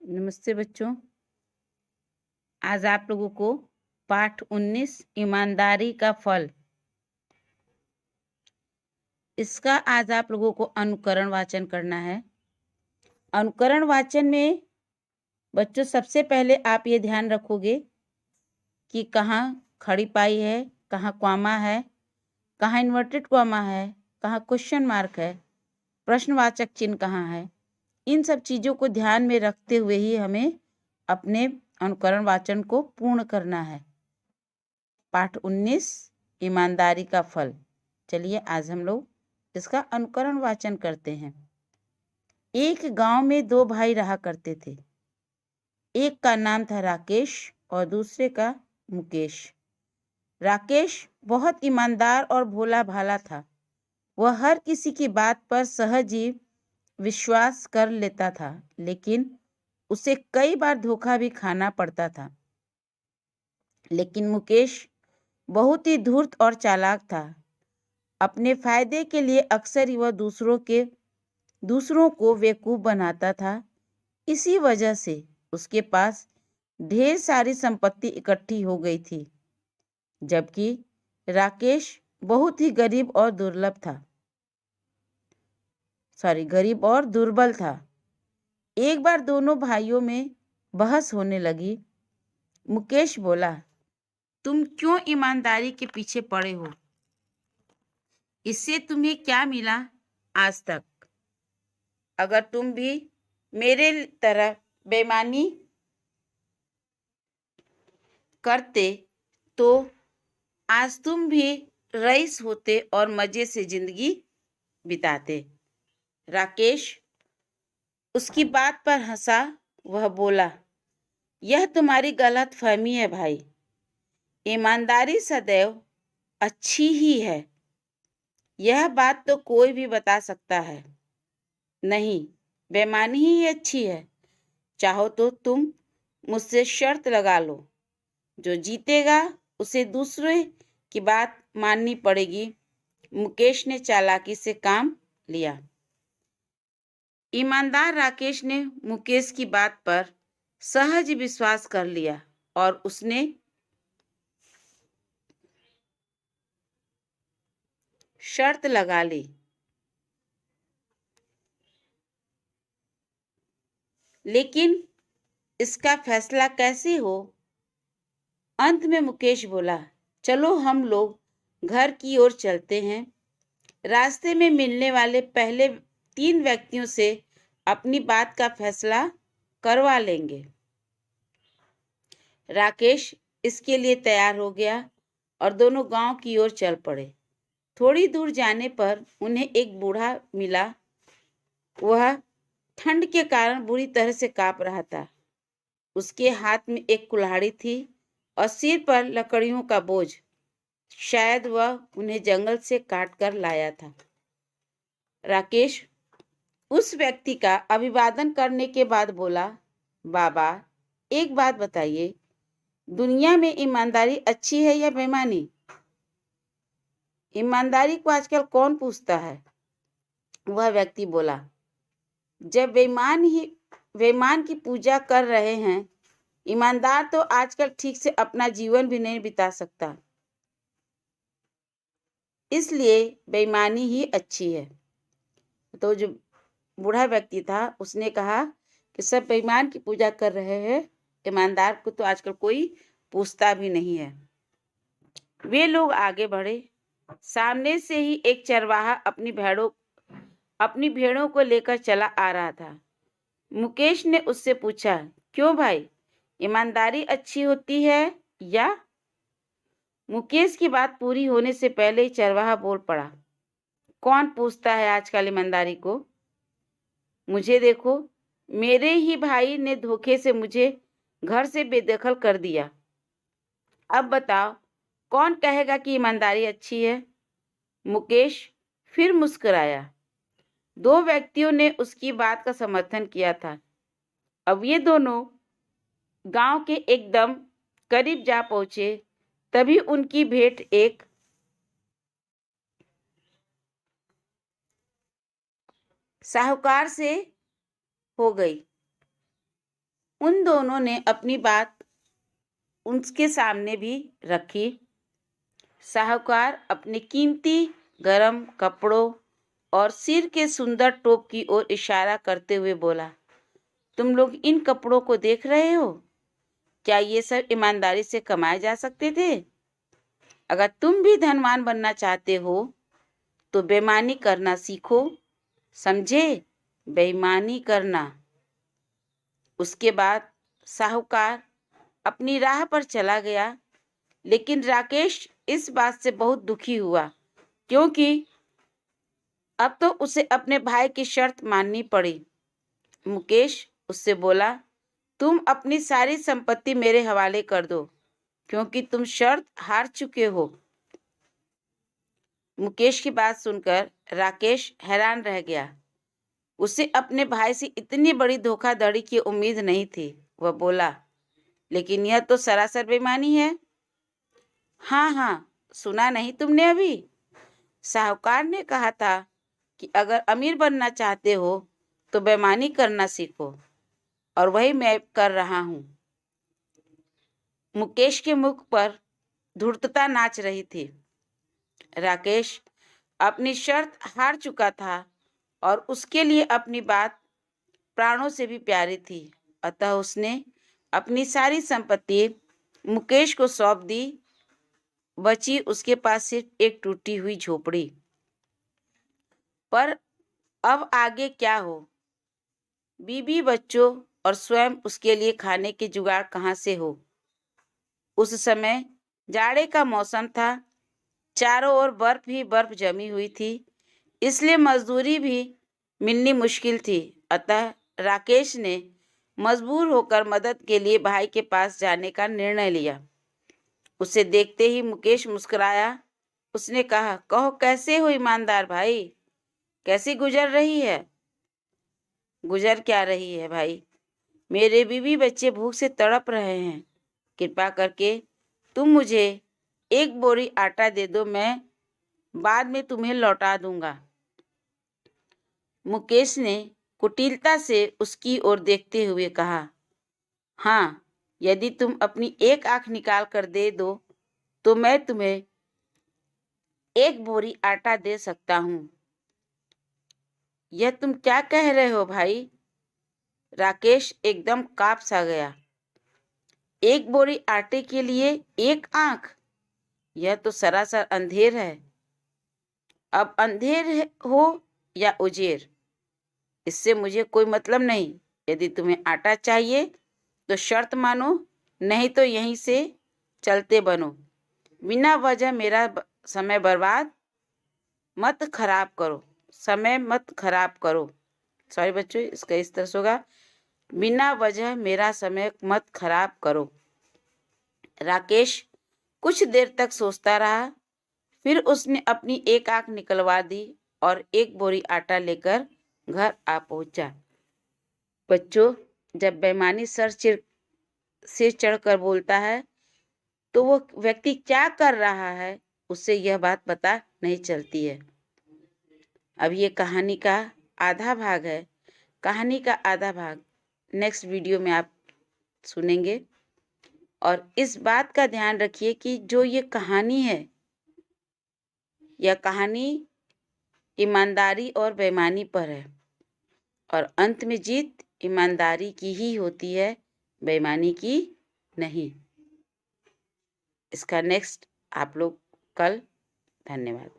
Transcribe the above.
नमस्ते बच्चों। आज आप लोगों को पाठ 19 ईमानदारी का फल, इसका आज आप लोगों को अनुकरण वाचन करना है। अनुकरण वाचन में बच्चों सबसे पहले आप ये ध्यान रखोगे कि कहाँ खड़ी पाई है, कहाँ कॉमा है, कहाँ इन्वर्टेड कॉमा है, कहाँ क्वेश्चन मार्क है, प्रश्नवाचक चिन्ह कहाँ है। इन सब चीज़ों को ध्यान में रखते हुए ही हमें अपने अनुकरण वाचन को पूर्ण करना है। पाठ 19 ईमानदारी का फल। चलिए आज हम लोग इसका अनुकरण वाचन करते हैं। एक गांव में दो भाई रहा करते थे। एक का नाम था राकेश और दूसरे का मुकेश। राकेश बहुत ईमानदार और भोला भाला था। वह हर किसी की बात पर सहज ही विश्वास कर लेता था, लेकिन उसे कई बार धोखा भी खाना पड़ता था। लेकिन मुकेश बहुत ही धूर्त और चालाक था। अपने फायदे के लिए अक्सर ही वह दूसरों को बेवकूफ बनाता था। इसी वजह से उसके पास ढेर सारी संपत्ति इकट्ठी हो गई थी, जबकि राकेश बहुत ही गरीब और दुर्बल था। एक बार दोनों भाइयों में बहस होने लगी। मुकेश बोला, तुम क्यों ईमानदारी के पीछे पड़े हो? इससे तुम्हें क्या मिला आज तक? अगर तुम भी मेरे तरह बेईमानी करते तो आज तुम भी रईस होते और मजे से जिंदगी बिताते। राकेश उसकी बात पर हंसा। वह बोला, यह तुम्हारी गलत फहमी है भाई। ईमानदारी सदैव अच्छी ही है, यह बात तो कोई भी बता सकता है। नहीं, बेईमानी ही अच्छी है। चाहो तो तुम मुझसे शर्त लगा लो, जो जीतेगा उसे दूसरे की बात माननी पड़ेगी। मुकेश ने चालाकी से काम लिया। ईमानदार राकेश ने मुकेश की बात पर सहज विश्वास कर लिया और उसने शर्त लगा ली। लेकिन इसका फैसला कैसे हो? अंत में मुकेश बोला, चलो हम लोग घर की ओर चलते हैं। रास्ते में मिलने वाले पहले 3 व्यक्तियों से अपनी बात का फैसला करवा लेंगे। राकेश इसके लिए तैयार हो गया और दोनों गांव की ओर चल पड़े। थोड़ी दूर जाने पर उन्हें एक बूढ़ा मिला। वह ठंड के कारण बुरी तरह से कांप रहा था। उसके हाथ में एक कुल्हाड़ी थी और सिर पर लकड़ियों का बोझ। शायद वह उन्हें जंगल से काट कर लाया था। राकेश उस व्यक्ति का अभिवादन करने के बाद बोला, बाबा, एक बात बताइए, दुनिया में ईमानदारी अच्छी है या बेईमानी? ईमानदारी को आजकल कौन पूछता है? वह व्यक्ति बोला, जब बेईमान की पूजा कर रहे हैं, ईमानदार तो आजकल ठीक से अपना जीवन भी नहीं बिता सकता। इसलिए बेईमानी ही अच्छी है। तो जो बूढ़ा व्यक्ति था उसने कहा कि सब बेईमान की पूजा कर रहे हैं, ईमानदार को तो आजकल कोई पूछता भी नहीं है। वे लोग आगे बढ़े। सामने से ही एक चरवाहा अपनी भेड़ों को लेकर चला आ रहा था। मुकेश ने उससे पूछा, क्यों भाई, ईमानदारी अच्छी होती है या? मुकेश की बात पूरी होने से पहले ही चरवाहा बोल पड़ा, कौन पूछता है आजकल ईमानदारी को? मुझे देखो, मेरे ही भाई ने धोखे से मुझे घर से बेदखल कर दिया। अब बताओ, कौन कहेगा कि ईमानदारी अच्छी है? मुकेश फिर मुस्कुराया। 2 व्यक्तियों ने उसकी बात का समर्थन किया था। अब ये दोनों गांव के एकदम करीब जा पहुंचे। तभी उनकी भेंट एक साहूकार से हो गई। उन दोनों ने अपनी बात उसके सामने भी रखी। साहूकार अपने कीमती गरम कपड़ों और सिर के सुंदर टोप की ओर इशारा करते हुए बोला, तुम लोग इन कपड़ों को देख रहे हो? क्या ये सब ईमानदारी से कमाए जा सकते थे? अगर तुम भी धनवान बनना चाहते हो तो बेईमानी करना सीखो, समझे? बेईमानी करना। उसके बाद साहूकार अपनी राह पर चला गया, लेकिन राकेश इस बात से बहुत दुखी हुआ क्योंकि अब तो उसे अपने भाई की शर्त माननी पड़ी। मुकेश उससे बोला, तुम अपनी सारी संपत्ति मेरे हवाले कर दो क्योंकि तुम शर्त हार चुके हो। मुकेश की बात सुनकर राकेश हैरान रह गया। उसे अपने भाई से इतनी बड़ी धोखाधड़ी की उम्मीद नहीं थी। वह बोला, लेकिन यह तो सरासर बेईमानी है। हाँ हाँ, सुना नहीं तुमने अभी? साहूकार ने कहा था कि अगर अमीर बनना चाहते हो तो बेईमानी करना सीखो, और वही मैं कर रहा हूँ। मुकेश के मुख पर धूर्तता नाच रही थी। राकेश अपनी शर्त हार चुका था और उसके लिए अपनी बात प्राणों से भी प्यारी थी। अतः उसने अपनी सारी संपत्ति मुकेश को सौंप दी। बची उसके पास सिर्फ एक टूटी हुई झोपड़ी। पर अब आगे क्या हो? बीबी, बच्चों और स्वयं उसके लिए खाने के जुगाड़ कहाँ से हो? उस समय जाड़े का मौसम था, चारों ओर बर्फ ही बर्फ जमी हुई थी, इसलिए मजदूरी भी मिलनी मुश्किल थी। अतः राकेश ने मजबूर होकर मदद के लिए भाई के पास जाने का निर्णय लिया। उसे देखते ही मुकेश मुस्कुराया। उसने कहा, कहो कैसे हो ईमानदार भाई? कैसी गुजर रही है? गुजर क्या रही है भाई? मेरे बीवी बच्चे भूख से तड़प रहे हैं। कृपा करके तुम मुझे एक बोरी आटा दे दो, मैं बाद में तुम्हें लौटा दूंगा। मुकेश ने कुटिलता से उसकी ओर देखते हुए कहा, हाँ, यदि तुम अपनी एक आंख निकाल कर दे दो तो मैं तुम्हें एक बोरी आटा दे सकता हूँ। यह तुम क्या कह रहे हो भाई? राकेश एकदम कांप सा गया। एक बोरी आटे के लिए एक आंख? यह तो सरासर अंधेर है। अब अंधेर हो या उजेर, इससे मुझे कोई मतलब नहीं। यदि तुम्हें आटा चाहिए तो शर्त मानो, नहीं तो यहीं से चलते बनो। बिना वजह मेरा समय बर्बाद मत खराब करो। समय मत खराब करो। सॉरी बच्चों, इसका इस तरह से होगा, बिना वजह मेरा समय मत खराब करो। राकेश कुछ देर तक सोचता रहा, फिर उसने अपनी एक आंख निकलवा दी और एक बोरी आटा लेकर घर आ पहुंचा। बच्चों, जब बेईमानी सिर चढ़कर बोलता है तो वो व्यक्ति क्या कर रहा है उससे यह बात पता नहीं चलती है। अब ये कहानी का आधा भाग है। कहानी का आधा भाग नेक्स्ट वीडियो में आप सुनेंगे। और इस बात का ध्यान रखिए कि जो ये कहानी है, यह कहानी ईमानदारी और बेईमानी पर है, और अंत में जीत ईमानदारी की ही होती है, बेईमानी की नहीं। इसका नेक्स्ट आप लोग कल। धन्यवाद।